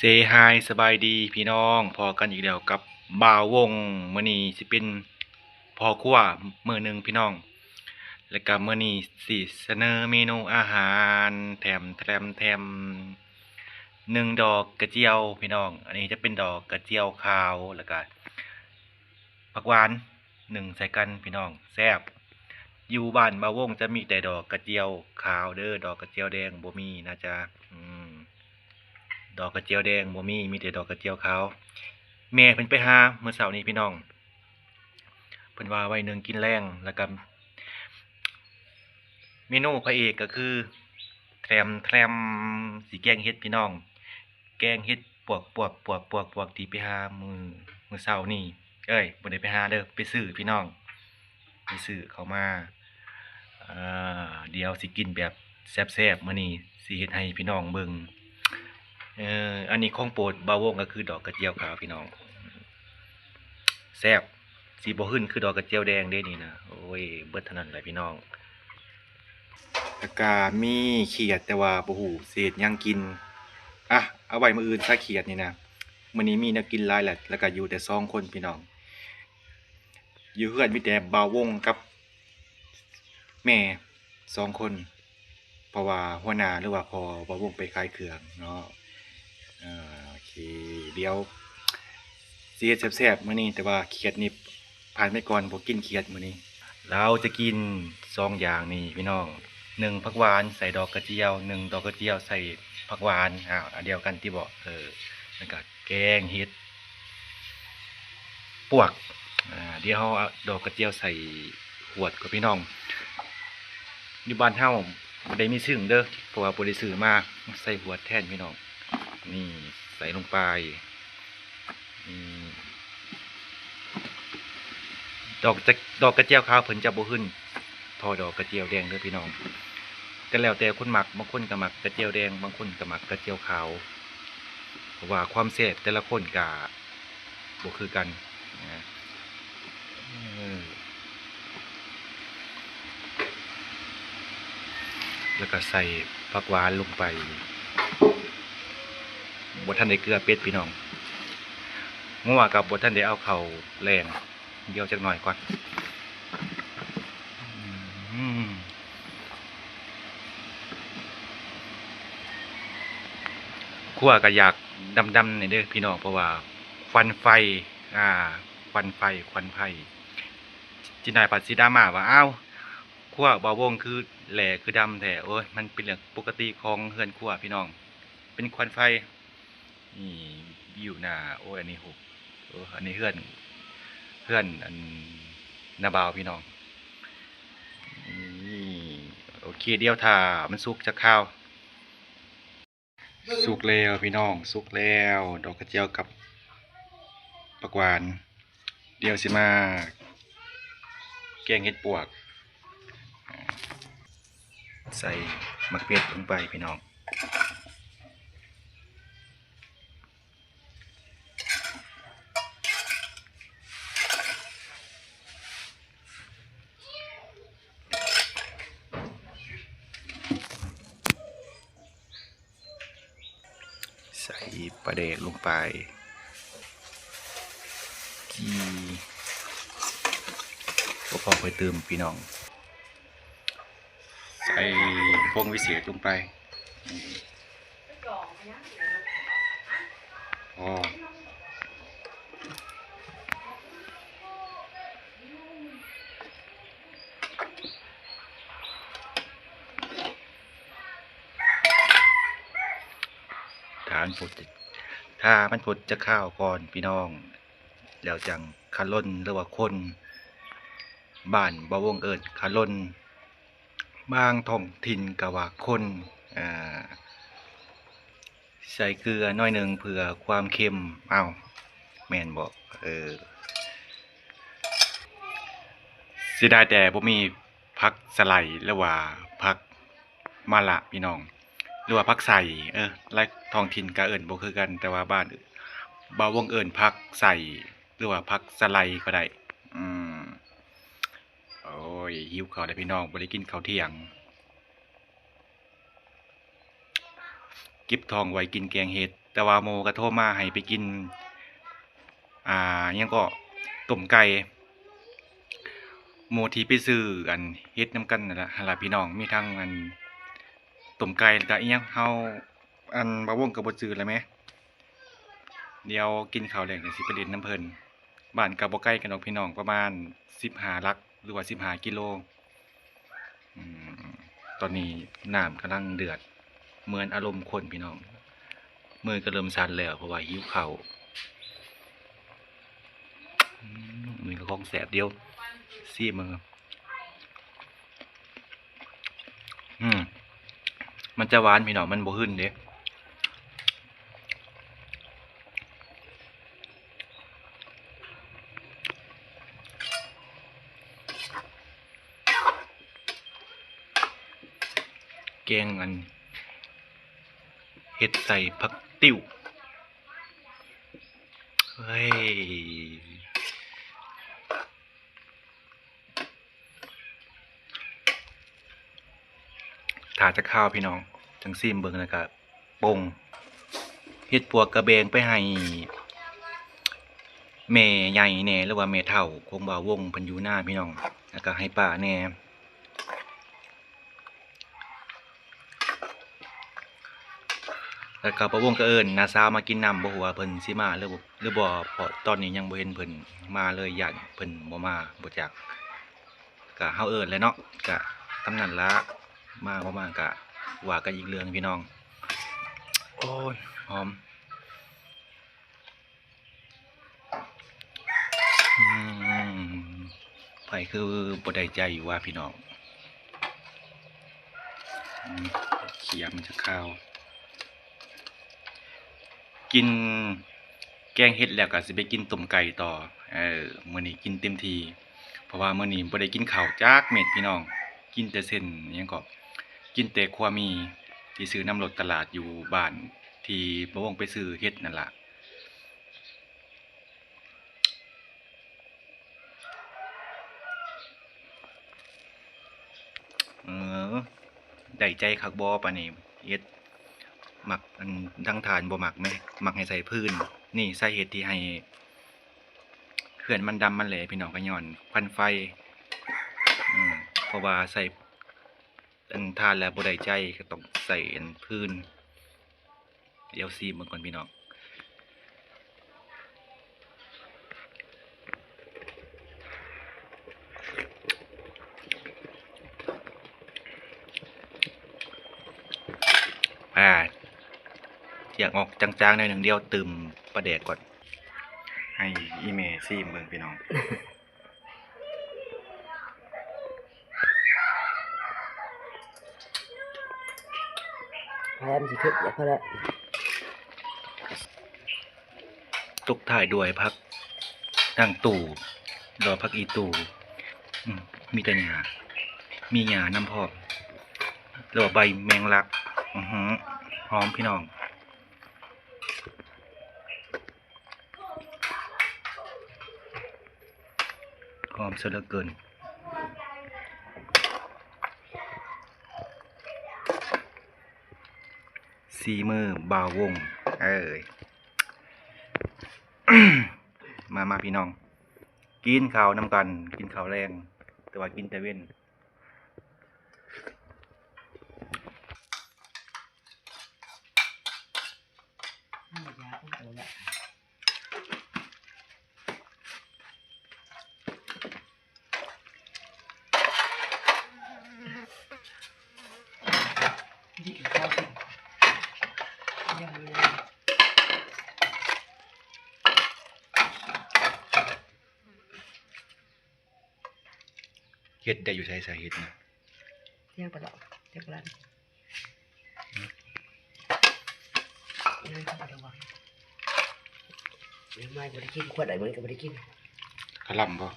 เซฮายสบายดีพี่น้องพอกันอีกแล้วกับบ่าววงมื้อนี้สิเป็นพอครัวมื้อหนึงพี่น้องแล้วก็มื้อนี้สิเสนอเมนูอาหารแถมหนึ่งดอกกระเจียวพี่น้องอันนี้จะเป็นดอกกระเจียวขาวแล้วก็ผักหวานหนึ่งใส่กันพี่น้องแซ่บอยู่บ้านบ่าววงจะมีแต่ดอกกระเจียวขาวเด้อดอกกระเจียวแดงบ่มีนะจ๊ะม ดอกกระเจียวแดงบ่มีแต่ดอกกระเจียวขาวแม่เพิ่นไปหาเมื่อเช้านี้พี่น้องเพิ่นว่าไว้หนึ่งกินแรงแล้วก็เมนูพระเอกก็คือแทรมสีแกงเฮ็ดพี่น้องแกงเฮ็ดปวกที่ไปหามื้อเช้านี้บ่ได้ไปหาเด้อไปซื้อพี่น้องไปซื้อเขามาเดี๋ยวสิกินแบบแซ่บๆมื้อนี้สิเฮ็ดให้พี่น้องเบิ่ง อันนี้ของโปรดบ่าววงก็คือดอกกระเจียวขาวพี่น้องแซ่บสีบ่ขึ้นคือดอกกระเจียวแดงเด้นี่นะโอ้ยเบิดเท่านั้นแหละพี่น้องแล้วก็มีเขียดแต่ว่าบ่ฮู้เศษยังกินอ่ะเอาไว้มื้ออื่นซะเขียดนี่นะมื้อนี้มีแนวกินหลายแหละแล้วก็อยู่แต่สองคนพี่น้องอยู่เฮือนมีแต่บ่าววงกับแม่สองคนเพราะว่าหัวหน้าหรือว่าพ่อบ่าววงไปขายเครื่องเนาะ โอเคเดี๋ยวสิเฮ็ดแซ่บๆมื้อนี้แต่ว่าเขียดนี่ผ่านไปก่อนบ่กินเขียดมื้อนี้เราจะกิน2อย่างนี่พี่น้อง1ผักหวานใส่ดอกกระเจียว1ดอกกระเจียวใส่ผักหวานอันเดียวกันที่บอกแล้วก็แกงเห็ดปวกเดี๋ยวเฮาเอาดอกกระเจียวใส่ขวดกับพี่น้องอยู่บ้านเฮาบ่ได้มีซึ่งเด้อเพราะว่าบ่ได้ซื้อมาใส่ขวดแทนพี่น้องนี่ใส่ลงไปนี่ดอกจะดอกกระเจียวขาวเพิ่นจะบ่ขึ้นทอดอกกระเจียวแดงเด้อพี่น้องก็แล้วแต่คนมักบางคนก็มักกระเจียวแดงบางคนก็มักกระเจียวขาวเพราะว่าความแซ่บแต่ละคนก็บ่คือกันนะแล้วก็ใส่ผักหวานลงไปบ่ทันได้เกลือเป็ดพี่น้องงัวกับบทันได้เอาเข้าแรงเดี๋ยวจักหน่อยก่อนคั่วก็อยากดำๆนี่เด้อพี่น้องเพราะว่าควันไฟอ่าควันไฟจินายปัดสีดามาว่าอ้าวคั่วบ่าวงคือแหล่คือดำแท้โอ้ยมันเป็นเรื่องปกติของเฮือนคั่วพี่น้องเป็นควันไฟนี่อยู่หน้าโอ้ยอันนี้หกอันนี้เฮือนอันนาบาวพี่น้องนี่โอเคเดี๋ยวถ้ามันสุกจะข้าวสุกแล้วพี่น้องสุกแล้วดอกกระเจียวกับผักหวานเดี๋ยวสิมาแกงเห็ดปวกใส่มะเขือลงไปพี่น้องใส่ปลาแดกลงไปที่พอไปเติมพี่น้องใส่พวงวิเศษลงไปอ๋อถ้ามันผดจะข้าวก่อนพี่น้องแล้วจังคาล่นหรือว่าคนบ้านบ่วงเอิญคาล่นบางท้องถิ่นกะว่าคนอ่าใส่เกลือน้อยหนึ่งเพื่อความเค็มแม่นบอกเสียดายแต่บ่มีผักสไลด์หรือว่าผักมะละพี่น้องหรือว่าผักใส่หลายท้องถิ่นก็เอิ้นบ่คือกันแต่ว่าบ้านบ่าวงเอิ้นผักใส่หรือว่าผักสไลด์ก็ได้อืมโอ้ยหิวข้าวแล้วพี่น้องบ่ได้กินข้าวเที่ยง เก็บทองไว้กินแกงเห็ดแต่ว่าโมก็โทรมาให้ไปกินยังก็ต้มไก่โมที่ไปซื้ออันเฮ็ดน้ำกันนั่นล่ะหั่นล่ะพี่น้องมีทั้งอันต้มไก่แล้วก็อีหยังเฮาอันบ่าวงก็บ่ซื้อแล้วแหมเดี๋ยวกินข้าวแลงก็สิไปเล่นน้ำเพิ่นบ้านก็บ่ไกลกันดอกพี่น้องประมาณ15 ลักหรือว่า15 กิโลอืมตอนนี้น้ำกำลังเดือดเหมือนอารมณ์คนพี่น้องมือก็เริ่มสั่นแล้วเพราะว่าหิวข้าวมือก็ของแสบเดียวซีมือมันจะหวานพี่น้องมันบ่หึ่นเด้แกงอันเห็ดใส่ผักติ้วเฮ้ยถ้าจะข้าวพี่น้องจังซิมเบิ่งนะครับปงเฮ็ดปวกกระเบงไปให้แม่ใหญ่แหน่หรือว่าแม่เฒ่าคงบ่าวงเพิ่นอยู่หน้าพี่น้องแล้วก็ให้ป้าแหน่แล้วก็บ่าวงก็เอิ้นน้าสาวมากินน้ำบ่ฮู้ว่าเพิ่นสิมาหรือบ่เพราะตอนนี้ยังบ่เห็นเพิ่นมาเลยย้านเพิ่นบ่มาบ่จักก็เฮาเอิ้นแหละเนาะก็ตำนั้นละมาบ่มาก็ว่ากันอีกเรื่องพี่น้องโอ้ยหอมไผคือบ่ได้ใจอยู่ว่าพี่น้องเขียมันจะข้าวกินแกงเห็ดแล้วก็สิไปกินต้มไก่ต่อมื้อนี้กินเต็มที่เพราะว่ามื้อนี้บ่ได้กินข้าวจักเม็ดพี่น้องกินแต่เส้นอิหยังก็กินแต่ขัวหมี่ที่ซื้อนำรถตลาดอยู่บ้านที่บ่วงไปซื้อเฮ็ดนั่นล่ะเออได้ใจคักบ่ปานนี้เฮ็ดมักอันดังทานบ่มักแหมมักให้ใส่พื้นนี่สาเหตุที่ให้เขื่อนมันดำมันแหลพี่น้องก็ย้อนควันไฟเพราะว่าใส่อันทานแล้วบ่ได้ใจก็ต้องใส่อันพื้นเดี๋ยวซีมเบิ่งก่อนพี่น้องอยากออกจางๆหน่อยหนึ่งเดียวตื่มประแดกก่อนให้อีเมซีมเบิ่งพี่น้องพยายามสิขึ้นอย่าพอละ ตกถ่ายด้วยพักตั้งตู่รอพักอีตู่มีแต่หญ้ามีหญ้าน้ำพอกแล้วก็ใบแมงลักหอมพี่น้องหอมซะเหลือเกินสีมือบ่าววงมาพี่น้องกินข้าวนำกันกินข้าวแรงแต่ว่ากินแต่เว้นเฮ็ดได้อยู่ใช้สาเหตุนะ เที่ยงปลาเที่ยงปลายังเข้าไประวังยังไม่ได้กินขวดไหนมันก็ไม่ได้กินกระลำบ่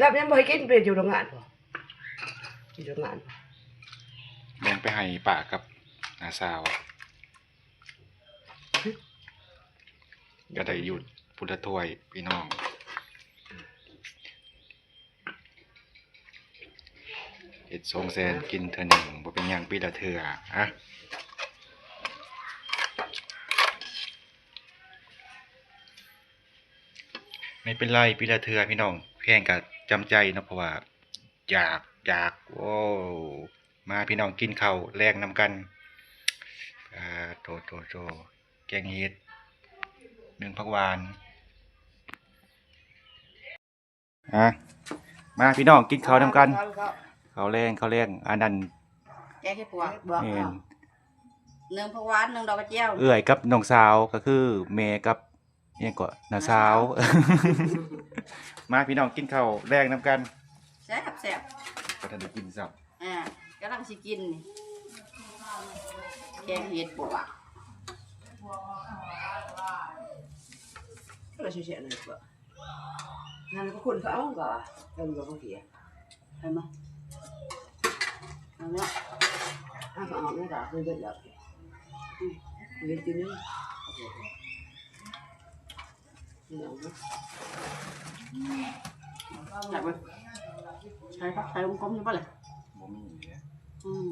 รับยังไม่ให้กินเป็นอยู่โรงงานป่ะอยู่โรงงานแบ่งไปให้ป้ากับน้าสาวก็ได้หยุดพุทธถ้วยพี่น้องเฮ็ด200,000กินเทื่อหนึ่งบ่เป็นหยังปีละเทื่อฮะ ไม่เป็นไรปีละเทื่อพี่น้องแพงก็จำใจเนาะเพราะว่าอยากโอ้มาพี่น้องกินข้าวแลกนำกันโตแกงเห็ดหนึ่งผักหวานมาพี่น้องกินข้าวนำกันข้าวแรงอันนั้น แกงเห็ดปวก บอก แม่น หนึ่งผักหวานหนึ่งดอกกระเจียว เอื้อยกับน้องสาวก็คือแม่กับอิหยังก็น้าสาว มาพี่น้องกินข้าวแรงนำกัน แซ่บแซ่บ ก็ทันได้กินซับ กำลังสิกินนี่แกงเห็ดปวก ก็เลยเฉยๆเลยก็นั่นก็คนเขาเอาก็เป็นก็เขาเสีย เห็นไหมเอาเนาะ ถ้าเขาเอาไม่ได้คือเด็ดแล้วเด็ดจริงนี่เอาเนาะ ใส่ไปใส่ผักใส่ลงกลมอยู่ป่ะเลย บ่มีเลย อืม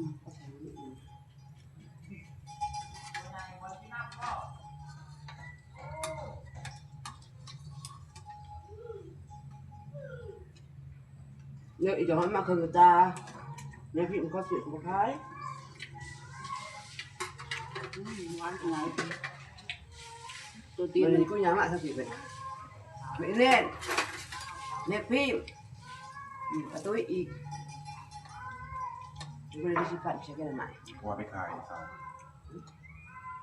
nếu ý cho mà không người ta nếu vị có chuyện có thái หวานจังไงตัวตีน mình có nhắn lại sao chị vậy vậy lên nếp phim và tôi ý bây giờ chị phận sẽ cái này ว่าไปขายเขา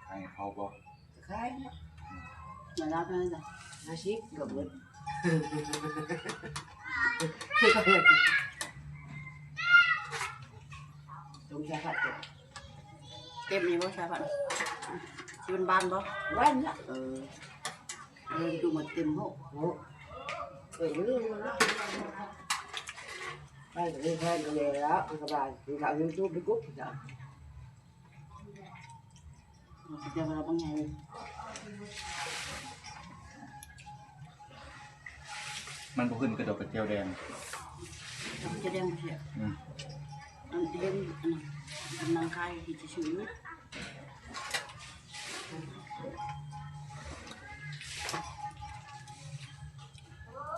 ขายให้เขาบ่ khai มาแล้วกันจ้ะ nó ship gặp được chúng ta phận được เก็บนี่บ่ใช่ป่ะที่เป็นบ้านบ่ quen đó ดูเหมือนเต็มโลก Ủa. Ừ, luôn đó. Đây là đi thêm về đó, các bạn, thì tạo YouTube với Cúc thì sao? เราจะเจอเราบางไง มันบ่ขึ้นกระดกกระเจียวแดง เราจะเรียงเสีย อืม อันเรียงอันนางคายที่จะชื่อ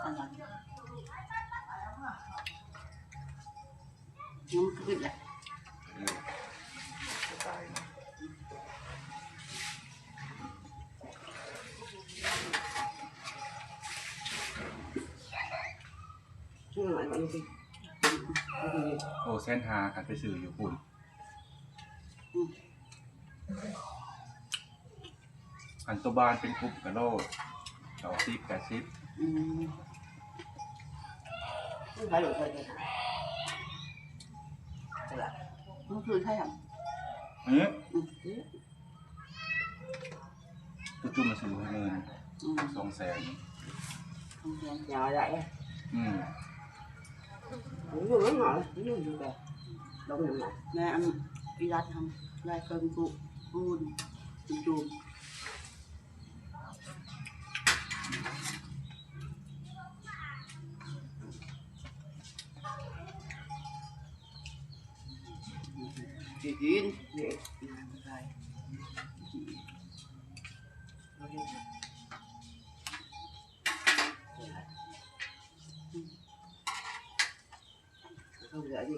อันนั้นยังมันขึ้นแหละ ตายนะ Chứ mà lại bạn đi. Cái gì? โอ้แสนหาคันไปซื้ออยู่พุ่นอันตัวบานเป็นกรุ๊ปกะโล90 80 อืม Không phải được thôi thôi. Thế là มันคือใช่หรอ เอ๊ะ อืม ตัวจุ่มมาซื้อให้เงิน อืม 200,000 ทำแกง nhỏ lại. อืม Cũng vừa mới ngồi, cũng vừa vừa kìa. Đúng rồi này. แม่อันอีรัดทำลายเกินกุปูนจูบกิน Vậy. Rồi. Ok. Không gỡ gì.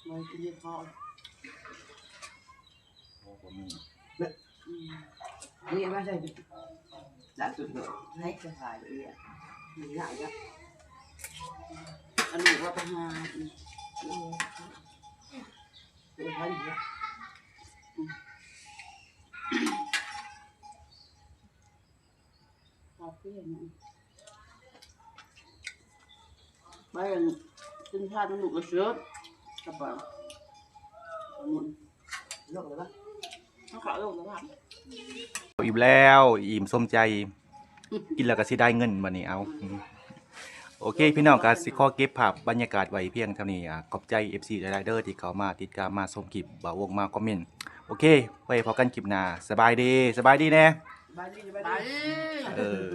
เลยกินเยอะพอ โอ้บ่มี อืม Nghe bác đây. Đã tụt độ. Lấy cho phải vậy ạ. Mình ngại đó. อันนี้ว่าไปหา Tôi thấy gì đó. พอเพื่อนนะไปกินข้าวนุ่มกระเชือกกระเป๋านุ่ม Lúc rồi bác. เขาขอลงแล้ว อิ่มแล้วอิ่มสมใจ กินแล้วก็สิได้เงินบัดนี้เอาโอเค พี่น้องก็สิขอเก็บภาพบรรยากาศไว้เพียงเท่านี้ขอบใจ FC หลายๆเด้อที่เข้ามาติดตามมาชมคลิปบ่าววงมาคอมเมนต์โอเคไว้พบกันคลิปหน้าสบายดีแน่ Bye đi, ไป bye đi. เออ